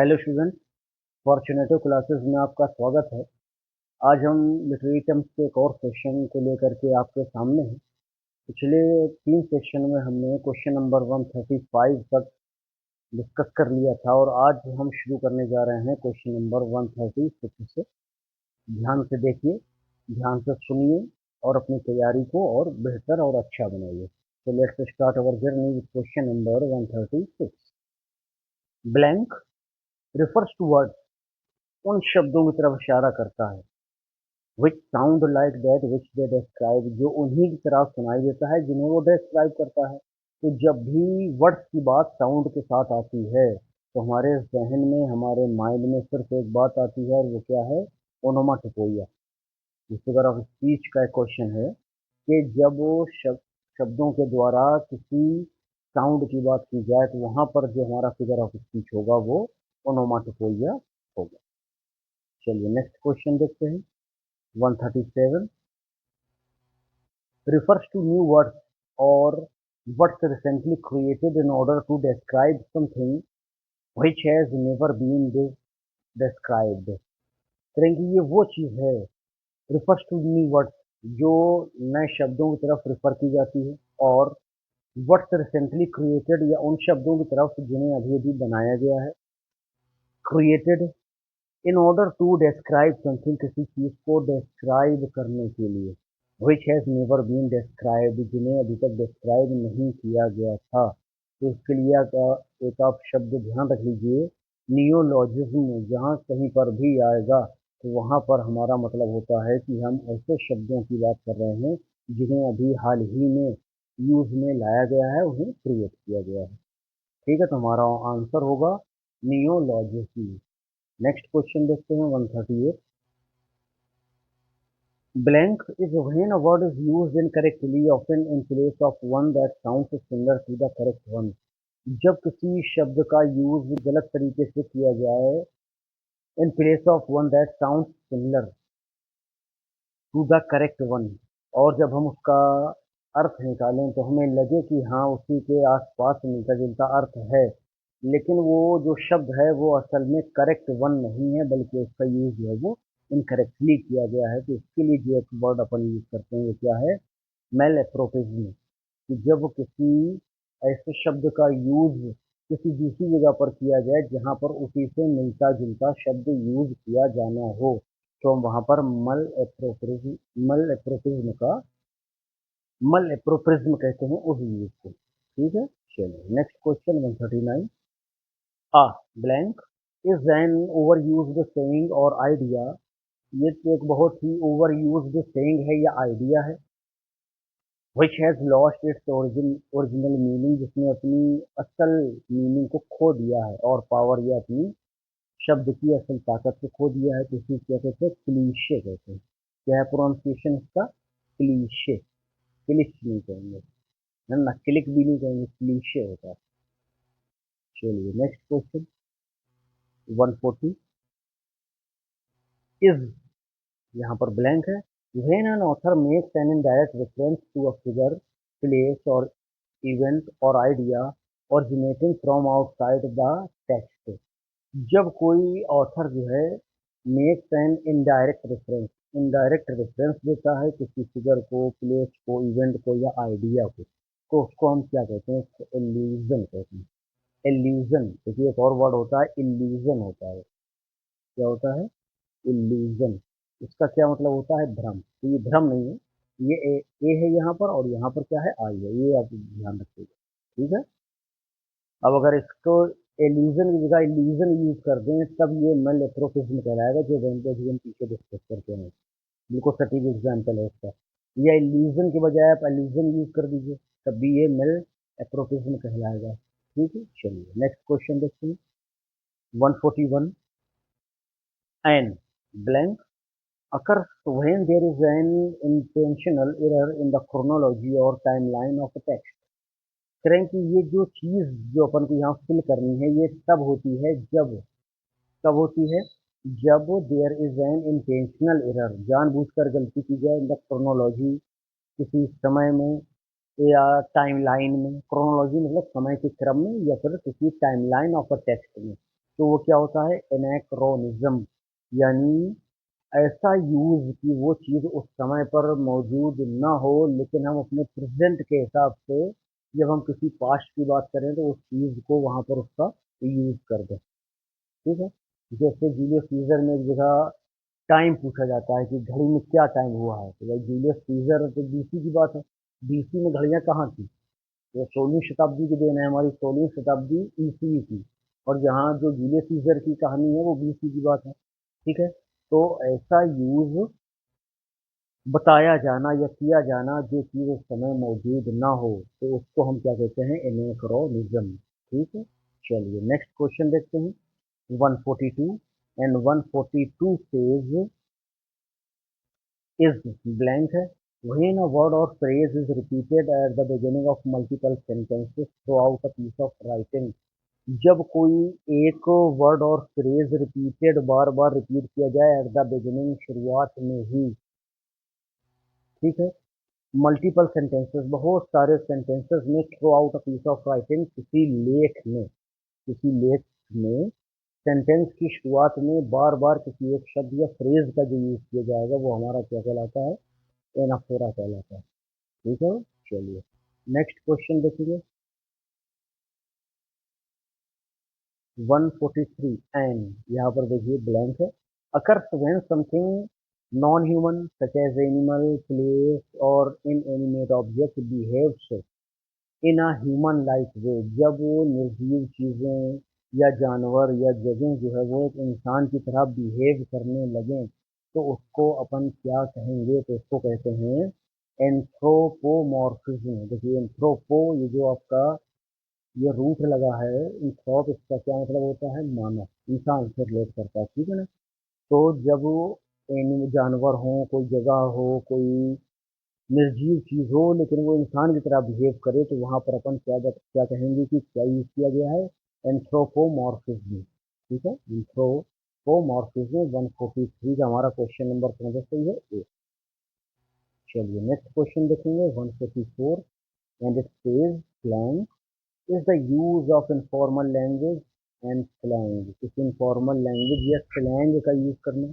Hello student, फॉर्चुनेटो classes में आपका स्वागत है। आज हम लिटरेरी टर्म्स के एक और सेशन को लेकर के आपके सामने हैं। पिछले 3 सेशन में हमने क्वेश्चन नंबर 135 तक डिस्कस कर लिया था और आज हम शुरू करने जा रहे हैं क्वेश्चन नंबर 136 से। ध्यान से देखिए, ध्यान से सुनिए और अपनी तैयारी को और बेहतर और अच्छा बनाइए। तो let's start our journey with question number 136। Blank refers to word, उन शब्दों की तरफ इशारा करता है which sound like that which they describe, जो उन्हीं की तरह सुनाई देता है जिन्हें वो डिस्क्राइब करता है। तो जब भी वर्ड्स की बात साउंड के साथ आती है तो हमारे जहन में, हमारे माइंड में सिर्फ एक बात आती है और वो क्या है? ओनोमाटोपोइया। इस फिगर ऑफ स्पीच का एक क्वेश्चन है कि जब वो शब्दों के द्वारा किसी साउंड की बात की जाए तो वहां पर जो हमारा फिगर ऑफ स्पीच होगा वो ओनोमाटोपोइया होगा। चलिए नेक्स्ट क्वेश्चन देखते हैं। 137 refers to new words or words recently created in order to describe something which has never been described। करें कि ये वो चीज़ है, refers to new words, जो नए शब्दों की तरफ रेफर की जाती है, और words recently created, या उन शब्दों की तरफ जिन्हें अभी अभी बनाया गया है, created in order to describe something, किसी चीज़ को describe करने के लिए, which has never been described, जिन्हें अभी तक describe नहीं किया गया था। तो इसके लिए एक आप शब्द ध्यान रख लीजिए, नियोलॉजिज्म। जहाँ कहीं पर भी आएगा तो वहाँ पर हमारा मतलब होता है कि हम ऐसे शब्दों की बात कर रहे हैं जिन्हें अभी हाल ही में यूज में लाया गया है, उन्हें क्रिएट किया गया है। ठीक है, तो हमारा आंसर होगा नियोलॉजिज्म। नेक्स्ट क्वेश्चन देखते हैं 138। Blank is when a word is used incorrectly, often in place of one that sounds similar to the correct one। जब किसी शब्द का यूज गलत तरीके से किया जाए, in place of one that sound similar to the correct one, और जब हम उसका अर्थ निकालें तो हमें लगे कि हाँ उसी के आसपास मिलता जुलता अर्थ है, लेकिन वो जो शब्द है वो असल में करेक्ट वन नहीं है, बल्कि उसका यूज जो है वो इनकरेक्टली किया गया है। तो इसके लिए जो एक वर्ड अपन यूज करते हैं वो क्या है? मेल एप्रोप्रिज्म। कि जब किसी ऐसे शब्द का यूज किसी दूसरी जगह पर किया जाए जहाँ पर उसी से मिलता जुलता शब्द यूज किया जाना हो, तो हम वहाँ पर मल एप्रोप्रिज्म कहते हैं उस यूज को। ठीक है, चलिए next question 139। A blank is an over used saying or idea. ये तो एक बहुत ही ओवर यूज्ड सेइंग है या आइडिया है, which has lost its original meaning, जिसने अपनी असल मीनिंग को खो दिया है, और पावर या अपनी शब्द की असल ताकत को खो दिया है। तो इसी क्या कहते हैं? क्लीशे कहते हैं। क्या है प्रोनाउंसिएशन इसका? क्लीशे। क्लिच नहीं कहेंगे, है ना, क्लिक भी नहीं कहेंगे, क्लीशे होता है। चलिए नेक्स्ट क्वेश्चन 140। इज, यहाँ पर ब्लैंक है। When an author makes an indirect reference to a figure, place or event or idea originating from outside the text. जब कोई ऑथर जो है मेक्स एन इनडायरेक्ट रेफरेंस देता है किसी फिगर को, प्लेस को, इवेंट को या आइडिया को, तो उसको हम क्या कहते हैं? उसको एल्यूजन कहते हैं। एल्यूजन, देखिए एक और वर्ड होता है इल्यूजन होता है। क्या होता है? इल्यूजन। इसका क्या मतलब होता है? भ्रम। तो ये भ्रम नहीं है, ये ए है यहाँ पर और यहाँ पर क्या है? आई है। ये आप ध्यान रखिएगा। ठीक है, अब अगर इसको एल्यूजन की जगह इल्यूजन यूज कर दें तब ये मेल एप्रोप्रिज्म कहलाएगा, जो हम पीछे डिस्कस करते हैं। बिल्कुल सटीक एग्जाम्पल है इसका। या इल्यूजन के बजाय आप एल्यूजन यूज कर दीजिए, तब भी ये मेल एप्रोप्रिज्म कहलाएगा। ठीक है, चलिए नेक्स्ट क्वेश्चन देखते हैं 141। N blank occurs when there is an intentional error in the chronology or timeline of a text। करें कि ये जो चीज़ जो अपन को यहाँ फिल करनी है ये तब होती है जब, कब होती है? जब there is an intentional error, जानबूझकर गलती की जाए, इन द क्रोनोलॉजी, किसी समय में या टाइमलाइन में। क्रोनोलॉजी मतलब समय के क्रम में, या फिर किसी टाइमलाइन ऑफ अ टेक्स्ट में। तो वो क्या होता है, एनाक्रोनिज्म, यानी ऐसा यूज कि वो चीज़ उस समय पर मौजूद ना हो, लेकिन हम अपने प्रेजेंट के हिसाब से जब हम किसी पास्ट की बात करें तो उस चीज़ को वहाँ पर उसका यूज कर दें। ठीक है। जैसे जूलियस सीजर में एक जगह टाइम पूछा जाता है कि घड़ी में क्या टाइम हुआ है, तो भाई जूलियस सीजर तो बीसी की बात है। बीसी में घड़ियां कहाँ थी? ये 16वीं शताब्दी की देन है, हमारी 16वीं शताब्दी ईस्वी की। और जहाँ जो जूलियस सीजर की कहानी है वो बीसी की बात है। ठीक है। तो ऐसा यूज बताया जाना या किया जाना जो चीज़ उस समय मौजूद ना हो, तो उसको हम क्या कहते हैं, एनेक्रोनिज्म। ठीक है। चलिए नेक्स्ट क्वेश्चन देखते हैं। 142 एंड 142 says is blank है। When a word or phrase is repeated at the beginning of multiple sentences throughout a piece of writing, जब कोई एक वर्ड और फ्रेज रिपीटेड बार बार रिपीट किया जाए एट द बिगिनिंग, शुरुआत में ही। ठीक है। मल्टीपल सेंटेंसेस, बहुत सारे सेंटेंसेस में, throughout a piece of writing, किसी लेख में सेंटेंस की शुरुआत में बार बार किसी एक शब्द या फ्रेज का जो यूज किया जाएगा वो हमारा क्या कहलाता है, एनाफोरा कहलाता है। ठीक है। चलिए नेक्स्ट क्वेश्चन देखेंगे। 143 एंड यहाँ पर देखिए ब्लैंक है। Occurs when something non human such as animal, place और inanimate object behaves in a human like way, जब वो निर्जीव चीज़ें या जानवर या जगह जो है वो एक इंसान की तरह बिहेव करने लगें, तो उसको अपन क्या कहेंगे, तो उसको कहते हैं एंथ्रोपोमॉर्फिज्म। देखिए एंथ्रोपो, ये जो आपका ये रूट लगा है, एंथ्रोप, इसका क्या मतलब होता है, मानव, इंसान से रिलेट करता है। ठीक है ना। तो जब वो जानवर हो, कोई जगह हो, कोई निर्जीव चीज हो, लेकिन वो इंसान की तरह बिहेव करे, तो वहां पर अपन क्या कहेंगे कि क्या यूज किया गया है, एंथ्रोपोमॉर्फिज्म। ठीक है। एंथ्रोपोमॉर्फिज्म 143 का हमारा क्वेश्चन नंबर कौन सा सही है, ए। चलिए नेक्स्ट क्वेश्चन देखेंगे 144 and it says slang is the use of informal language and slang, इस इनफॉर्मल लैंग्वेज या स्लैंग का यूज करना।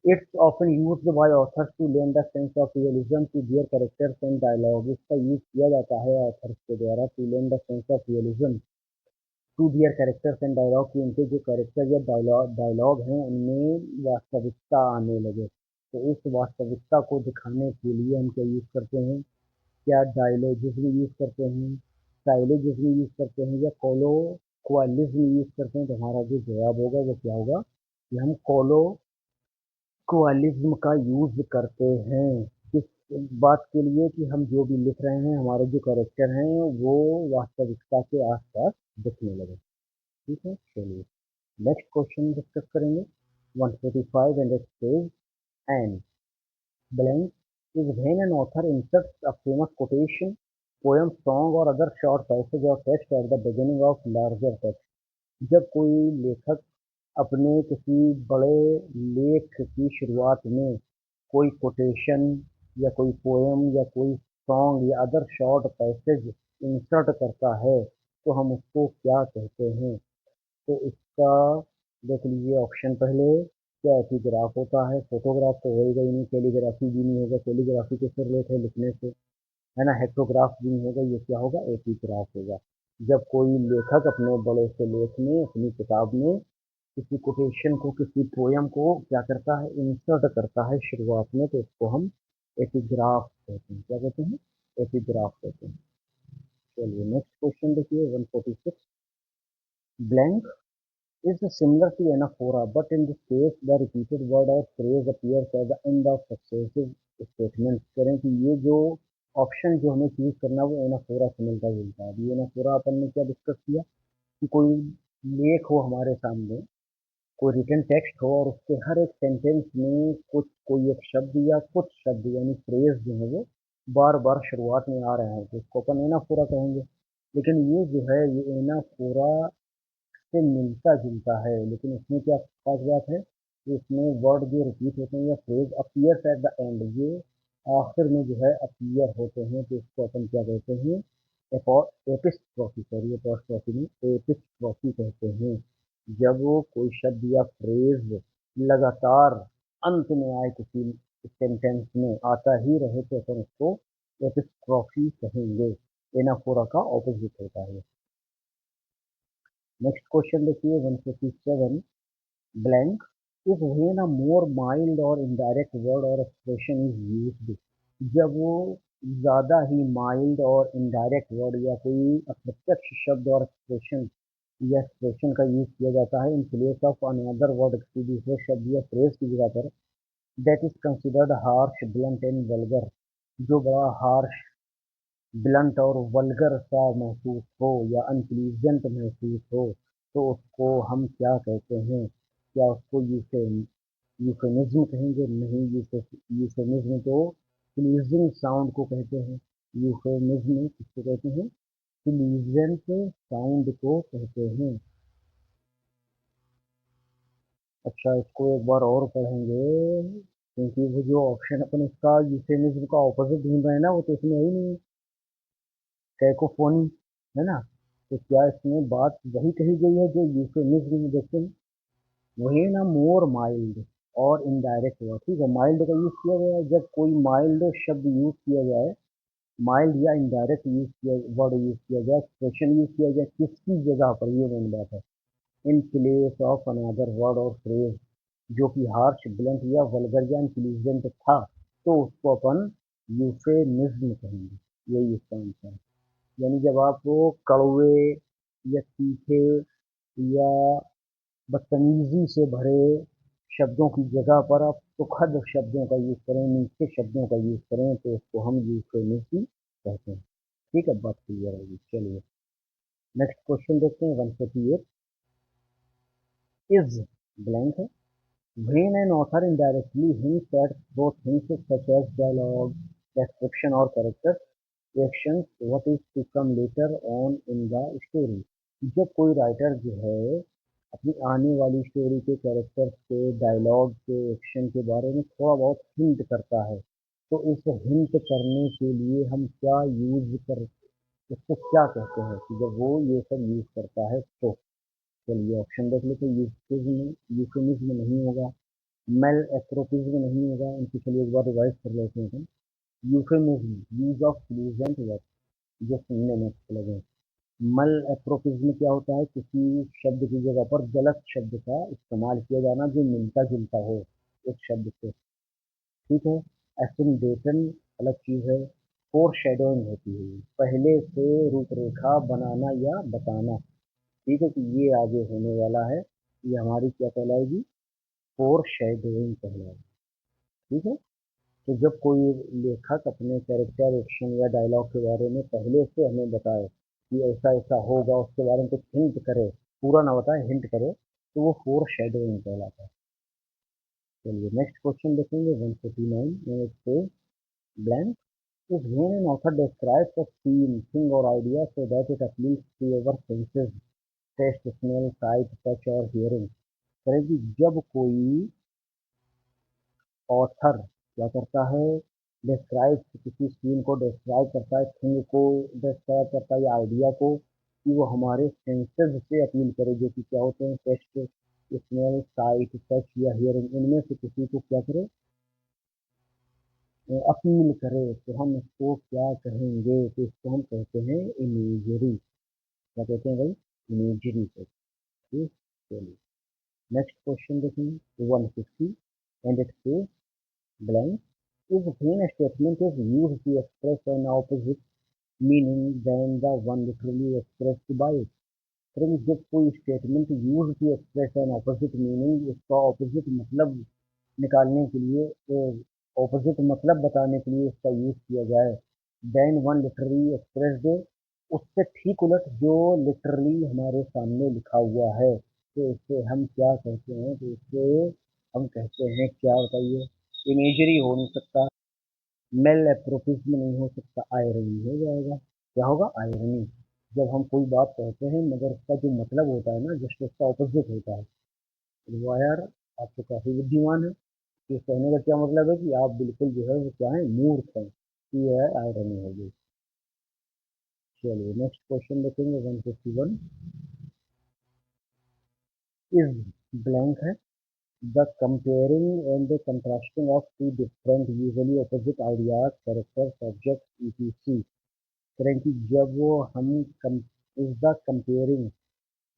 It's often used by authors to lend a sense of realism to their characters and dialogue. इसका use किया जाता है authors के द्वारा to lend a sense of realism to their characters and dialogue, कि उनके जो कैरेक्टर या डायलॉग हैं उनमें वास्तविकता आने लगे। तो इस वास्तविकता को दिखाने के लिए हम क्या यूज करते हैं, क्या डायलॉजिज्म यूज करते हैं, साइलोजिज्म यूज करते हैं, या कोलोक्वालिज्म यूज करते हैं। तो हमारा जो जवाब होगा वो क्या होगा, कि हम कोलिज्म का यूज करते हैं। किस बात के लिए, कि हम जो भी लिख रहे हैं, हमारे जो कैरेक्टर हैं वो वास्तविकता के आसपास दिखने लगे। ठीक है। चलिए नेक्स्ट क्वेश्चन डिस्कस करेंगे। 145 and it says and blank is when an author inserts a famous quotation, poem, song or other short passage or text at the beginning of larger text, जब कोई लेखक अपने किसी बड़े लेख की शुरुआत में कोई कोटेशन या कोई पोएम या कोई सॉन्ग या अदर शॉर्ट पैसेज इंसर्ट करता है, तो हम उसको क्या कहते हैं। तो इसका देख लीजिए ऑप्शन पहले, क्या एपिग्राफ होता है, फोटोग्राफ तो होएगा ही नहीं, कैलीग्राफी भी नहीं होगा, कैलीग्राफी किससे रिलेट है, लिखने से, है ना, हेक्टोग्राफ भी नहीं होगा, ये क्या होगा, एपिग्राफ होगा। जब कोई लेखक अपने बड़े से लेख में, अपनी किताब में किसी कोटेशन को, किसी पोयम को क्या करता है, इंसर्ट करता है शुरुआत में, तो इसको हम एपिग्राफ कहते हैं। क्या कहते हैं, एपिग्राफ कहते हैं। चलिए नेक्स्ट क्वेश्चन देखिए 146। Blank is similar to anaphora, but in this case the repeated word or phrase appears at the end of successive statements। करें कि ये जो ऑप्शन जो हमें चूज करना है वो एनाफोरा से मिलता जुलता है। अभी एनाफोरा अपन ने क्या डिस्कस किया, कि कोई लेख हो हमारे सामने, कोई रिटन टेक्स्ट हो, और उसके हर एक सेंटेंस में कुछ कोई एक शब्द या कुछ शब्द यानी फ्रेज जो है वो बार बार शुरुआत में आ रहे हैं, तो इसको अपन एनाफोरा कहेंगे। लेकिन ये जो है ये एनाफोरा से मिलता जुलता है, लेकिन इसमें क्या खास बात है कि इसमें वर्ड जो रिपीट होते हैं या phrase appears at the end, ये आखिर में जो है अपीयर होते हैं, तो इसको अपन क्या कहते हैं, एपिस्ट्रॉफी, सॉरी एपोस्ट्रॉफी नहीं, एपिस्ट्रॉफी कहते हैं। जब वो कोई शब्द या फ्रेज लगातार अंत में आए, किसी सेंटेंस में आता ही रहे, तो अपन उसको एपिस्ट्रॉफी कहेंगे। एनाफोरा का ऑपोजिट होता है। नेक्स्ट क्वेश्चन देखिए 157, blank is when a more mild और इनडायरेक्ट वर्ड और एक्सप्रेशन इज यूज्ड। जब वो ज़्यादा ही माइल्ड और इनडायरेक्ट वर्ड या कोई अप्रत्यक्ष शब्द और एक्सप्रेशन या एक्सप्रेशन का यूज किया जाता है इन प्लेस ऑफ अनदर वर्ड, किसी दूसरे शब्द या फ्रेज की जगह पर, that is considered harsh, blunt and vulgar. जो बड़ा हार्श, ब्लंट और वल्गर सा महसूस हो या अनप्लीजेंट महसूस हो, तो उसको हम क्या कहते हैं? क्या उसको यूफेमिज्म कहेंगे? नहीं, यूफेमिज्म तो प्लीजिंग साउंड को कहते हैं। यूफेमिज्म किसको कहते हैं? प्लीजेंट साउंड को कहते हैं। अच्छा, इसको एक बार और पढ़ेंगे, क्योंकि वो जो ऑप्शन अपन इसका यूफेमिज्म का ऑपोजिट ढूंढ रहे हैं ना, वो तो इसमें है ही नहीं। कैकोफोनी, है ना? तो क्या इसमें बात वही कही गई है जो यूफेमिज्म में देखते हैं? वही ना, मोर माइल्ड और इनडायरेक्ट हुआ। ठीक है, माइल्ड का यूज किया गया है। जब कोई माइल्ड शब्द यूज किया जाए, माइल्ड या इनडायरेक्ट यूज किया, वर्ड यूज किया जाए, एक्सप्रेशन यूज किया जाए, किसकी जगह पर, ये मेन बात है। इन प्लेस ऑफ अनदर वर्ड और फ्रेज, जो कि हार्श, ब्लंट या वल्गर या इंटेलिजेंट था, तो उसको अपन यूफेमिज्म कहेंगे। यही इसका आंसर है। यानी जब आप वो कड़वे या तीखे या बदतमीजी से भरे शब्दों की जगह पर आप सुखद शब्दों का यूज करें, मीठे शब्दों का यूज करें, तो उसको हम यूफेमिज्म कहते हैं। ठीक है, बात क्लियर होगी। चलिए नेक्स्ट क्वेश्चन देखते हैं 148, इज ब्लैंक है। When an author indirectly hints at through things such as dialogue, description or character actions what is to come later on in the story। जब कोई राइटर जो है अपनी आने वाली स्टोरी के कैरेक्टर्स के, डायलॉग के, एक्शन के बारे में थोड़ा बहुत हिंट करता है, तो इस हिंट करने के लिए हम क्या यूज कर, इसको क्या कहते हैं कि जब वो ये सब यूज करता है तो? चलिए ऑप्शन देख लेते हैं। यूफेमिज्म नहीं होगा, मेल एप्रोपिज्म नहीं होगा, इनकी चलिए एक बार रिवाइज कर लेते हैं हम। Euphemism use of pleasant word, जो सुनने में अच्छे लगे। मल एप्रोपिज्म क्या होता है? किसी शब्द की जगह पर गलत शब्द का इस्तेमाल किया जाना जो मिलता जुलता हो उस शब्द से। ठीक है। एसिंडेशन अलग चीज है। फोर शेडोइंग होती है, पहले से रूपरेखा बनाना या बताना। ठीक है, कि ये आगे होने वाला है, ये हमारी क्या कहलाएगी? फोर शेडोइंग कहलाएगी। ठीक है। तो जब कोई लेखक अपने कैरेक्टर, एक्शन या डायलॉग के बारे में पहले से हमें बताए कि ऐसा ऐसा होगा, उसके बारे में कुछ हिंट करे, पूरा ना बताए, हिंट करे, तो वो फोर शेडोइंग कहलाता है। चलिए नेक्स्ट क्वेश्चन देखेंगे 149 में से, blank is when an author describes a scene, thing और idea so that it appeals to our senses, taste, smell, sight, touch और हियरिंग। करेगी जब कोई ऑथर क्या करता है? डिस्क्राइब, किसी सीन को डिस्क्राइब करता है, थिंग को डिस्क्राइब करता है या आइडिया को, कि वो हमारे सेंसेस से अपील करे, जो कि क्या होते हैं? टेस्ट, स्मेल, साइट, टच या हियरिंग, इनमें से किसी को क्या करे? अपील करे, तो हम इसको क्या कहेंगे? तो इसको हम कहते हैं इमेजरी। क्या कहते हैं भाई? इमेजरी को। ठीक। चलिए नेक्स्ट क्वेश्चन देखेंगे 150, and it says, blank is when a statement is used to express an opposite meaning than the one literally expressed by it। फिर जब कोई statement use to express an opposite meaning, उसका opposite मतलब निकालने के लिए, opposite मतलब बताने के लिए इसका यूज किया जाए, देन वन लिटरली एक्सप्रेस्ड, उससे ठीक उलट जो लिटरली हमारे सामने लिखा हुआ है, तो इससे हम क्या कहते हैं? तो इससे हम कहते हैं क्या, बताइए? इमेजरी हो नहीं सकता, मेल एप्रोप्रिएशन नहीं हो सकता, आयरनी हो जाएगा। क्या होगा? आयरनी। जब हम कोई बात कहते हैं मगर उसका जो मतलब होता है ना, जस्ट उसका ऑपोजिट होता है, तो वो यार, आप तो काफी बुद्धिमान है। इस कहने का क्या मतलब है? कि आप बिल्कुल जो है वो क्या है? मूर्ख हैं। ये है आयरनी हो गई। चलिए नेक्स्ट क्वेश्चन देखेंगे 151, इज ब्लैंक है the comparing and the contrasting of two different usually opposite ideas characters object etc. करें कि जब वो हम इज द कंपेयरिंग,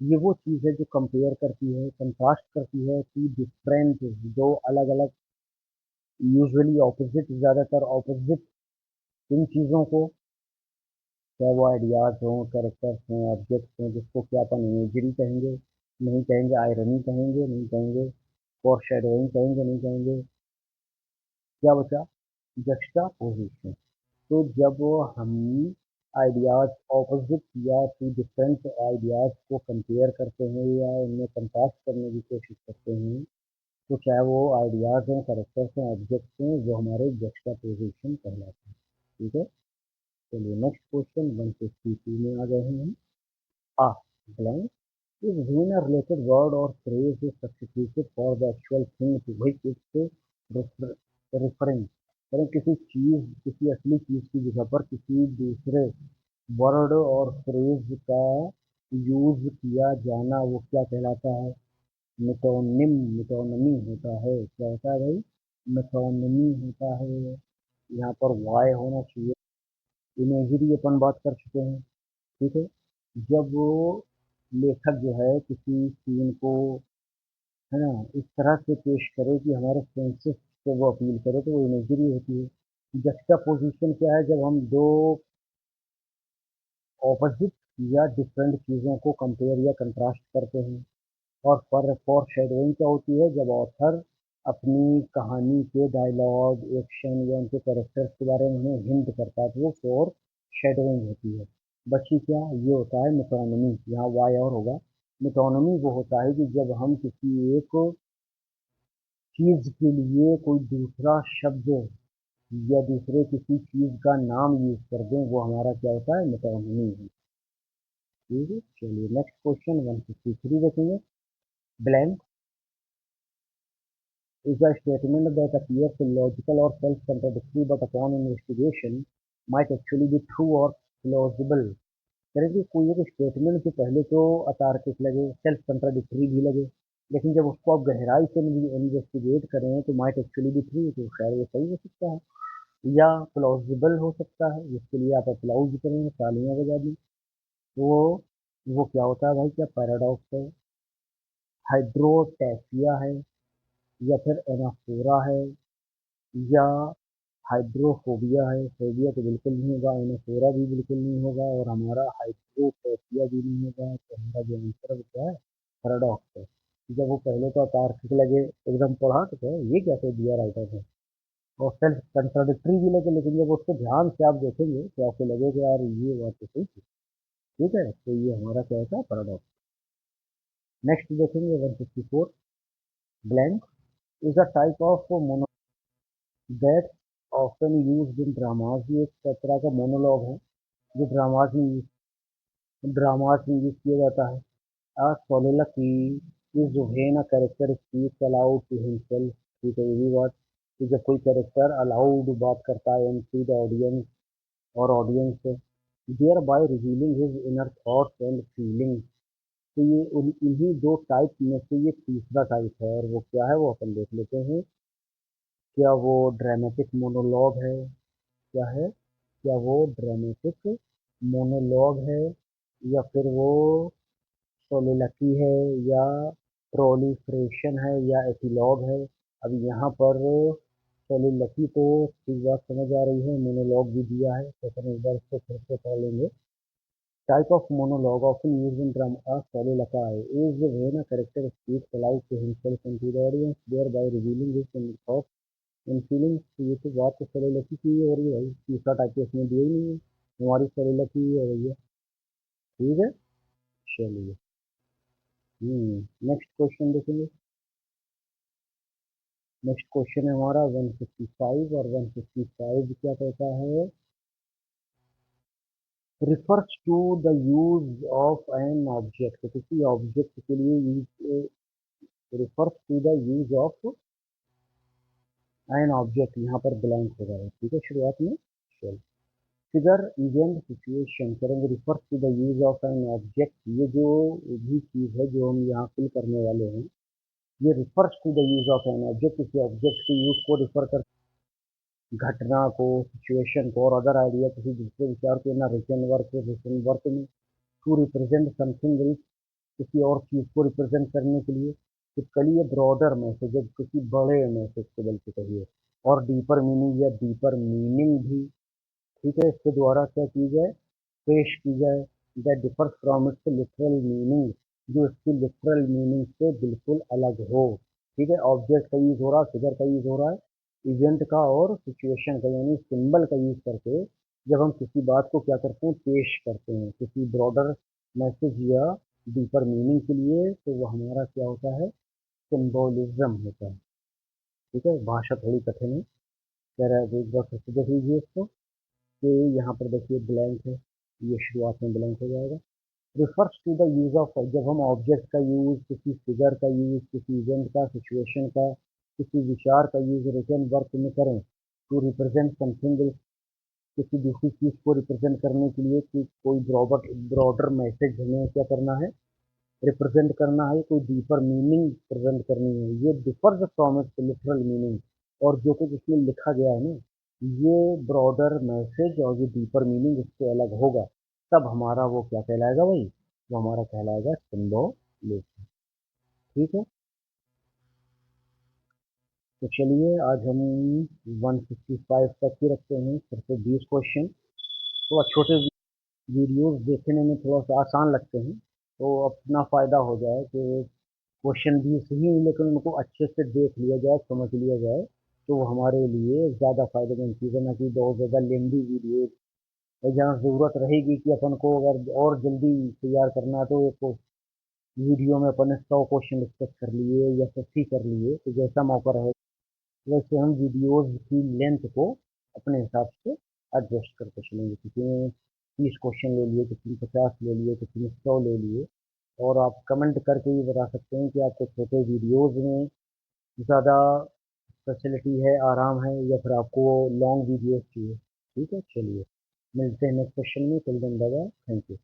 ये वो चीज़ है जो कंपेयर करती है, कंट्रास्ट करती है टू डिफरेंट, दो अलग अलग यूजुअली ऑपोजिट, ज़्यादातर ऑपोजिट इन चीज़ों को, चाहे वो आइडियाज़ हों, कैरेक्टर्स हों, ऑब्जेक्ट्स हों, जिसको क्या अपन इमेजरी कहेंगे, नहीं कहेंगे, आयरनी कहेंगे, नहीं कहेंगे, फोरशैडोइंग कहेंगे, नहीं कहेंगे, क्या बचा, जक्स्टा पोजिशन। तो जब हम आइडियाज़ ऑपोजिट या टू डिफरेंट आइडियाज़ को कंपेयर करते हैं या उनमें कंट्रास्ट करने की कोशिश करते हैं, तो चाहे वो आइडियाज़ हों, कैरेक्टर्स हों, ऑब्जेक्ट्स हों, वो हमारे जक्स्टा पोजिशन कहलाते हैं। ठीक है, चलिए नेक्स्ट क्वेश्चन 152 में आ गए हैं हम। आ blank is when a related word or phrase is substituted for the actual thing to which it's referring। करें किसी चीज, किसी असली चीज की जगह पर किसी दूसरे वर्ड और फ्रेज का यूज किया जाना, वो क्या कहलाता है, मिटोनिम, मिटोनमी होता है। क्या होता है भाई, मिटोनमी होता है। यहाँ पर वाई होना चाहिए। इमेजरी अपन बात कर चुके हैं। ठीक है, जब वो लेखक जो है किसी सीन को, है ना, इस तरह से पेश करे कि हमारे सेंसेस से वो अपील करे, तो वो इमेजरी होती है। जस्टा पोजिशन क्या है, जब हम दो ऑपोजिट या डिफरेंट चीज़ों को कंपेयर या कंट्रास्ट करते हैं। और फॉर शेडोइंग क्या होती है, जब ऑथर अपनी कहानी के डायलॉग, एक्शन या उनके कैरेक्टर्स के बारे में हमें हिंट करता है, तो वो फॉर शेडोइंग होती है। बची क्या, ये होता है मिटोनमी, यहाँ वाई और होगा। मिटोनमी वो होता है कि जब हम किसी एक चीज़ के लिए कोई दूसरा शब्द या दूसरे किसी चीज़ का नाम यूज़ कर दें, वो हमारा क्या होता है, मेटोनिमी है। ठीक है, चलिए नेक्स्ट क्वेश्चन 153 देखेंगे। Blank is a statement that appears illogical or self-contradictory but upon investigation might actually be true or plausible। करें कि कोई एक स्टेटमेंट जो पहले तो अतार्किक लगे, सेल्फ कंट्राडिक्टरी भी लगे, लेकिन जब उसको आप गहराई से इन्वेस्टिगेट करें तो माइट एक्चुअली भी ट्रू, तो शायद वो सही हो सकता है या प्लॉजिबल हो सकता है, जिसके लिए आप अप्लाउज करेंगे, तालियां बजा दी। वो क्या होता है भाई, क्या पैराडॉक्स है, हाइड्रोटैसिया है, या फिर एनाफोरा है, या हाइड्रोफोबिया है। फोबिया तो बिल्कुल नहीं होगा, एनाफोरा भी बिल्कुल नहीं होगा, और हमारा हाइड्रोटैसिया भी नहीं होगा। तो हमारा जो आंसर क्या है, पैराडॉक्स है। जब वो पहले तो अतार्किक लगे, एकदम पढ़ा तो क्या ये क्या कह दिया राइटर ने, और सेल्फ कंट्राडिक्टरी भी लगे, लेकिन जब उसको ध्यान से आप देखेंगे तो आपको लगेगा यार ये बात तो सही थी। ठीक है, तो ये हमारा क्या होता है, पैराडॉक्स। नेक्स्ट देखेंगे 154। Blank is a type of mono that often used in dramas. ये एक तरह का मोनोलॉग है जो ड्रामाज में यूज किया जाता है। A soliloquy is when a character speaks aloud to himself. ठीक है, ये भी बात कि जब कोई कैरेक्टर अलाउड बात करता है टू द ऑडियंस और ऑडियंस से, thereby revealing his inner thoughts and feelings. तो ये इन्हीं दो टाइप में से ये तीसरा टाइप है, और वो क्या है वो अपन देख लेते हैं। क्या वो ड्रामेटिक मोनोलॉग है, क्या है, क्या वो ड्रामेटिक मोनोलॉग है, या फिर वो सोलिलोक्वी है, या प्रोलिफरेशन है, या एपिलॉग है। अब यहाँ पर सोलिलोक्वी तो ठीक बात समझ आ रही है, मोनोलॉग भी दिया है, तो अपन एक बार इसको फिर से पढ़ लेंगे। Type of monologue often used in drama soliloquy is when a character speaks aloud to himself and to the audience, thereby revealing his inner thoughts and feelings। तो ये तो बात तो soliloquy की ही हो रही है भाई, तीसरा टाइप इसमें दिया ही नहीं है, हमारी soliloquy ही हो रही है। ठीक है, चलिए नेक्स्ट क्वेश्चन देखेंगे। नेक्स्ट क्वेश्चन है हमारा 155, और 155 क्या कहता है, refers to the use of an object. किसी ऑब्जेक्ट के लिए use, refers to the use of an object, यहाँ पर ब्लैंक हो जाएगा। ठीक है, शुरुआत में चल फिगर इवेंट सिचुएशन करेंगे refers to the use of an object. ये जो भी चीज़ है जो हम यहाँ फिल करने वाले हैं, ये refers to the use of an object, किसी ऑब्जेक्ट के यूज को रिफर कर, घटना को, सिचुएशन को और अदर आइडिया किसी दूसरे विचार को ना रिटन वर्क में टू रिप्रेजेंट समथिंग एल्स, किसी और चीज़ को रिप्रेजेंट करने के लिए। टिपिकली ये ब्रॉडर मैसेज है, किसी बड़े मैसेज को बल्कि कहिए, और डीपर मीनिंग या डीपर मीनिंग भी, ठीक है, इसके द्वारा क्या की जाए, पेश की जाए। That differ from its literal meaning, जो इसकी लिटरल मीनिंग से बिल्कुल अलग हो। ठीक है, ऑब्जेक्ट का यूज हो रहा है, फिगर का यूज हो रहा है, इवेंट का और सिचुएशन का यानी सिंबल का यूज करके जब हम किसी बात को क्या करते हैं, पेश करते हैं किसी ब्रॉडर मैसेज या डीपर मीनिंग के लिए, तो वो हमारा क्या होता है, सिंबोलिज्म होता है। ठीक है, भाषा थोड़ी कठिन है, कह रहा है एक बार फिर से देख लीजिए इसको, कि यहाँ पर देखिए ब्लैंक है, ये शुरुआत में ब्लैंक हो जाएगा। Refers to the use of, जब हम ऑब्जेक्ट का यूज, किसी फिगर का यूज, किसी इवेंट का, सिचुएशन का, किसी विचार का यूज रिटन वर्क में करें टू रिप्रेजेंट समथिंग, किसी दूसरी चीज को रिप्रेजेंट करने के लिए, कि कोई ब्रॉडर ब्रॉडर मैसेज हमें क्या करना है, रिप्रेजेंट करना है, कोई डीपर मीनिंग प्रेजेंट करनी है, ये differs from its literal meaning, और जो कुछ इसमें लिखा गया है ना, ये ब्रॉडर मैसेज और जो डीपर मीनिंग इससे अलग होगा, तब हमारा वो क्या कहलाएगा भाई, वो हमारा कहलाएगा सिंबोलिज्म। ठीक है, तो चलिए आज हम 155 तक ही रखते हैं, फिर से 20 क्वेश्चन। तो छोटे वीडियोस देखने में थोड़ा सा आसान लगते हैं, तो अपना फ़ायदा हो जाए कि क्वेश्चन भी सही लेकिन उनको अच्छे से देख लिया जाए, समझ लिया जाए, तो वो हमारे लिए ज़्यादा फायदेमंद चीज़ है, ना कि बहुत ज़्यादा लेंदी वीडियो। और जहाँ ज़रूरत रहेगी कि अपन को अगर और जल्दी तैयार करना है, तो एक वीडियो में अपन 100 क्वेश्चन डिस्कस कर लिए या 50 कर लिए, तो जैसा मौका रहे वैसे हम वीडियोज की लेंथ को अपने हिसाब से एडजस्ट करके चलेंगे। किसी ने 30 क्वेश्चन ले लिए, किसी ने 50 ले लिए, किसी ने 100 ले लिए। और आप कमेंट करके भी बता सकते हैं कि आपको छोटे वीडियोज़ में ज़्यादा फैसिलिटी है, आराम है, या फिर आपको लॉन्ग वीडियोज़ चाहिए। ठीक है, चलिए मिलते हैं नेक्स्ट सेशन में, till then bye bye, thank you.